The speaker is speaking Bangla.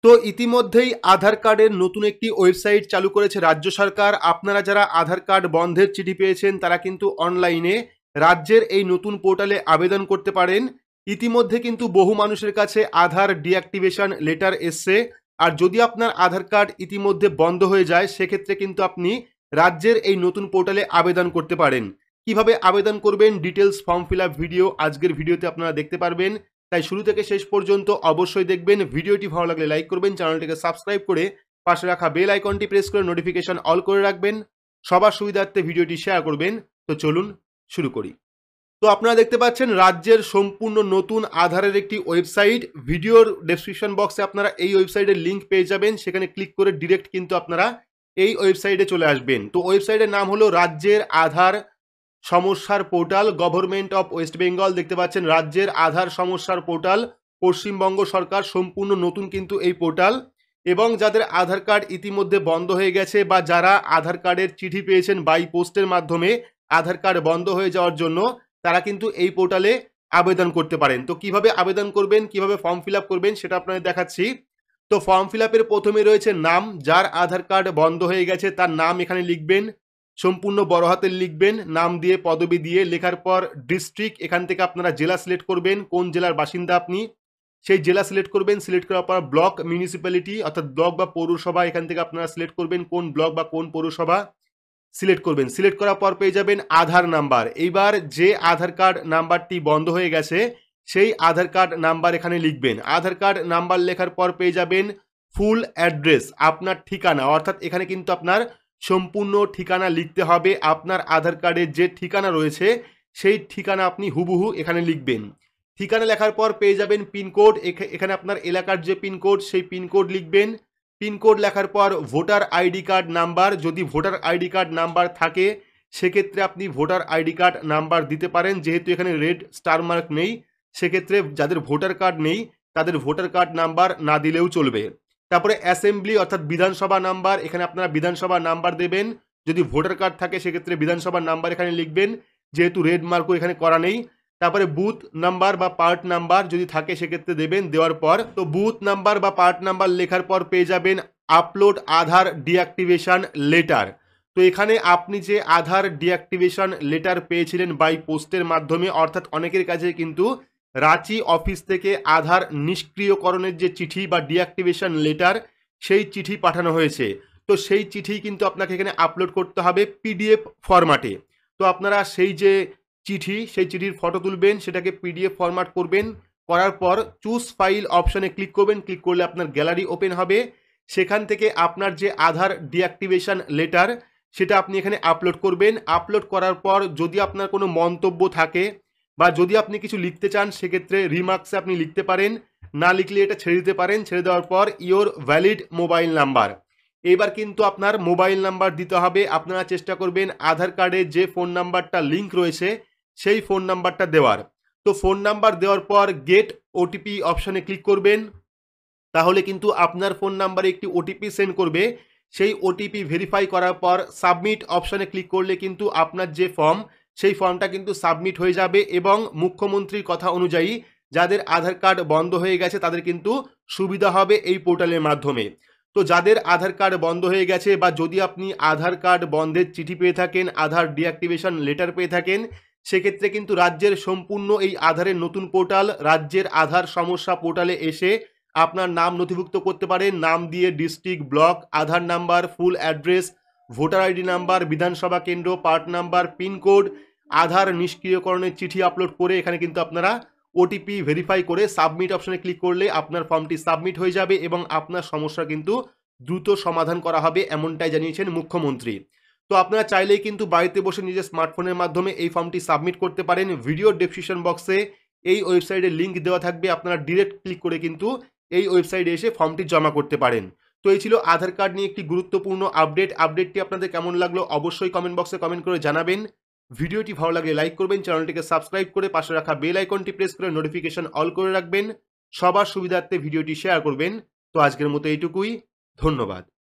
তো ইতিমধ্যেই আধার কার্ডের নতুন একটি ওয়েবসাইট চালু করেছে রাজ্য সরকার। আপনারা যারা আধার কার্ড বন্ধের চিঠি পেয়েছেন তারা কিন্তু অনলাইনে রাজ্যের এই নতুন পোর্টালে আবেদন করতে পারেন। ইতিমধ্যে কিন্তু বহু মানুষের কাছে আধার ডিঅ্যাক্টিভেশন লেটার এসছে। আর যদি আপনার আধার কার্ড ইতিমধ্যে বন্ধ হয়ে যায় সেক্ষেত্রে কিন্তু আপনি রাজ্যের এই নতুন পোর্টালে আবেদন করতে পারেন। কিভাবে আবেদন করবেন details form fill up video আজকের ভিডিওতে আপনারা দেখতে পারবেন। তাই শুরু থেকে শেষ পর্যন্ত অবশ্যই দেখবেন। ভিডিওটি ভালো লাগলে লাইক করবেন, চ্যানেলটিকে সাবস্ক্রাইব করে পাশে রাখা বেল আইকনটি প্রেস করে নোটিফিকেশন অল করে রাখবেন। সবার সুবিধার্থে ভিডিওটি শেয়ার করবেন। তো চলুন শুরু করি। তো আপনারা দেখতে পাচ্ছেন রাজ্যের সম্পূর্ণ নতুন আধারের একটি ওয়েবসাইট। ভিডিওর ডেসক্রিপশন বক্সে আপনারা এই ওয়েবসাইটের লিঙ্ক পেয়ে যাবেন। সেখানে ক্লিক করে ডিরেক্ট কিন্তু আপনারা এই ওয়েবসাইটে চলে আসবেন। তো ওয়েবসাইটের নাম হলো রাজ্যের আধার সমস্যার portal, government of West Bengal. দেখতে পাচ্ছেন রাজ্যের আধার সমস্যার পোর্টাল, পশ্চিমবঙ্গ সরকার, সম্পূর্ণ নতুন কিন্তু এই পোর্টাল। এবং যাদের আধার কার্ড ইতিমধ্যে বন্ধ হয়ে গেছে বা যারা আধার কার্ডের চিঠি পেয়েছেন বাই পোস্টের মাধ্যমে আধার কার্ড বন্ধ হয়ে যাওয়ার জন্য, তারা কিন্তু এই পোর্টালে আবেদন করতে পারেন। তো কিভাবে আবেদন করবেন, কিভাবে ফর্ম ফিল আপ করবেন সেটা আপনাদের দেখাচ্ছি। তো ফর্ম ফিল আপের প্রথমে রয়েছে নাম। যার আধার কার্ড বন্ধ হয়ে গেছে তার নাম এখানে লিখবেন, সম্পূর্ণ বড় হাতের লিখবেন, নাম দিয়ে পদবি দিয়ে লেখার পর ডিস্ট্রিক্ট, এখান থেকে আপনারা জেলা সিলেক্ট করবেন, কোন জেলার বাসিন্দা আপনি সেই জেলা সিলেক্ট করবেন। সিলেক্ট করার পর ব্লক মিউনিসিপ্যালিটি অর্থাৎ ব্লক বা পৌরসভা, এখান থেকে আপনারা সিলেক্ট করবেন কোন ব্লক বা কোন পৌরসভা সিলেক্ট করবেন। সিলেক্ট করার পর পেয়ে যাবেন আধার নাম্বার। এইবার যে আধার কার্ড নাম্বারটি বন্ধ হয়ে গেছে সেই আধার কার্ড নাম্বার এখানে লিখবেন। আধার কার্ড নাম্বার লেখার পর পেয়ে যাবেন ফুল অ্যাড্রেস, আপনার ঠিকানা, অর্থাৎ এখানে কিন্তু আপনার সম্পূর্ণ ঠিকানা লিখতে হবে। আপনার আধার কার্ডের যে ঠিকানা রয়েছে সেই ঠিকানা আপনি হুবহু এখানে লিখবেন। ঠিকানা লেখার পর পেয়ে যাবেন পিনকোড, এখানে আপনার এলাকার যে পিনকোড সেই পিনকোড লিখবেন। পিনকোড লেখার পর ভোটার আইডি কার্ড নাম্বার, যদি ভোটার আইডি কার্ড নাম্বার থাকে সেক্ষেত্রে আপনি ভোটার আইডি কার্ড নাম্বার দিতে পারেন। যেহেতু এখানে রেড স্টার মার্ক নেই সেক্ষেত্রে যাদের ভোটার কার্ড নেই তাদের ভোটার কার্ড নাম্বার না দিলেও চলবে। তারপরে অ্যাসেম্বলি অর্থাৎ বিধানসভা নাম্বার, এখানে আপনারা বিধানসভা নাম্বার দেবেন। যদি ভোটার কার্ড থাকে সেক্ষেত্রে বিধানসভার নাম্বার এখানে লিখবেন, যেহেতু রেড মার্কও এখানে করা নেই। তারপরে বুথ নাম্বার বা পার্ট নাম্বার যদি থাকে সেক্ষেত্রে দেবেন। দেওয়ার পর তো বুথ নাম্বার বা পার্ট নাম্বার লেখার পর পেয়ে যাবেন আপলোড আধার ডিঅ্যাক্টিভেশন লেটার। তো এখানে আপনি যে আধার ডিঅ্যাক্টিভেশন লেটার পেয়েছিলেন বাই পোস্টের মাধ্যমে, অর্থাৎ অনেকের কাছে কিন্তু রাঁচি অফিস থেকে আধার নিষ্ক্রিয়করণের যে চিঠি বা ডিঅ্যাক্টিভেশন লেটার সেই চিঠি পাঠানো হয়েছে। তো সেই চিঠি কিন্তু আপনাকে এখানে আপলোড করতে হবে পিডিএফ ফরম্যাটে। তো আপনারা সেই যে চিঠি সেই চিঠির ফটো তুলবেন, সেটাকে পিডিএফ ফরম্যাট করবেন। করার পর চুজ ফাইল অপশানে ক্লিক করবেন। ক্লিক করলে আপনার গ্যালারি ওপেন হবে। সেখান থেকে আপনার যে আধার ডিঅ্যাক্টিভেশন লেটার সেটা আপনি এখানে আপলোড করবেন। আপলোড করার পর যদি আপনার কোনো মন্তব্য থাকে বা যদি আপনি কিছু লিখতে চান সেক্ষেত্রে রিমার্কসে আপনি লিখতে পারেন, না লিখলে এটা ছেড়ে দিতে পারেন। ছেড়ে দেওয়ার পর ইওর ভ্যালিড মোবাইল নাম্বার, এবার কিন্তু আপনার মোবাইল নাম্বার দিতে হবে। আপনারা চেষ্টা করবেন আধার কার্ডে যে ফোন নাম্বারটা লিঙ্ক রয়েছে সেই ফোন নাম্বারটা দেওয়ার। তো ফোন নাম্বার দেওয়ার পর গেট ওটিপি অপশানে ক্লিক করবেন। তাহলে কিন্তু আপনার ফোন নাম্বারে একটি ওটিপি সেন্ড করবে। সেই ওটিপি ভেরিফাই করার পর সাবমিট অপশানে ক্লিক করলে কিন্তু আপনার যে ফর্ম সেই ফর্মটা কিন্তু সাবমিট হয়ে যাবে। এবং মুখ্যমন্ত্রীর কথা অনুযায়ী যাদের আধার কার্ড বন্ধ হয়ে গেছে তাদের কিন্তু সুবিধা হবে এই পোর্টালের মাধ্যমে। তো যাদের আধার কার্ড বন্ধ হয়ে গেছে বা যদি আপনি আধার কার্ড বন্ধের চিঠি পেয়ে থাকেন, আধার ডিঅ্যাক্টিভেশন লেটার পেয়ে থাকেন, সেক্ষেত্রে কিন্তু রাজ্যের সম্পূর্ণ এই আধারের নতুন পোর্টাল রাজ্যের আধার সমস্যা পোর্টালে এসে আপনার নাম নথিভুক্ত করতে পারেন। নাম দিয়ে district, block, Aadhaar number, full address, voter ID number, বিধানসভা কেন্দ্র, পার্ট নাম্বার, পিনকোড, আধার নিষ্ক্রিয়করণের চিঠি আপলোড করে এখানে কিন্তু আপনারা ওটিপি ভেরিফাই করে সাবমিট অপশনে ক্লিক করলে আপনার ফর্মটি সাবমিট হয়ে যাবে এবং আপনার সমস্যা কিন্তু দ্রুত সমাধান করা হবে, এমনটাই জানিয়েছেন মুখ্যমন্ত্রী। তো আপনারা চাইলেই কিন্তু বাড়িতে বসে নিজের স্মার্টফোনের মাধ্যমে এই ফর্মটি সাবমিট করতে পারেন। ভিডিও ডেসক্রিপশন বক্সে এই ওয়েবসাইটের লিঙ্ক দেওয়া থাকবে, আপনারা ডিরেক্ট ক্লিক করে কিন্তু এই ওয়েবসাইটে এসে ফর্মটি জমা করতে পারেন। তো এই ছিল আধার কার্ড নিয়ে একটি গুরুত্বপূর্ণ আপডেটটি আপনাদের কেমন লাগলো অবশ্যই কমেন্ট বক্সে কমেন্ট করে জানাবেন। ভিডিওটি ভালো লাগলে লাইক করবেন, চ্যানেলটিকে সাবস্ক্রাইব করে পাশে রাখা বেল আইকনটি প্রেস করে নোটিফিকেশন অল করে রাখবেন। সবার সুবিধার্থে ভিডিওটি শেয়ার করবেন। তো আজকের মতো এইটুকুই, ধন্যবাদ।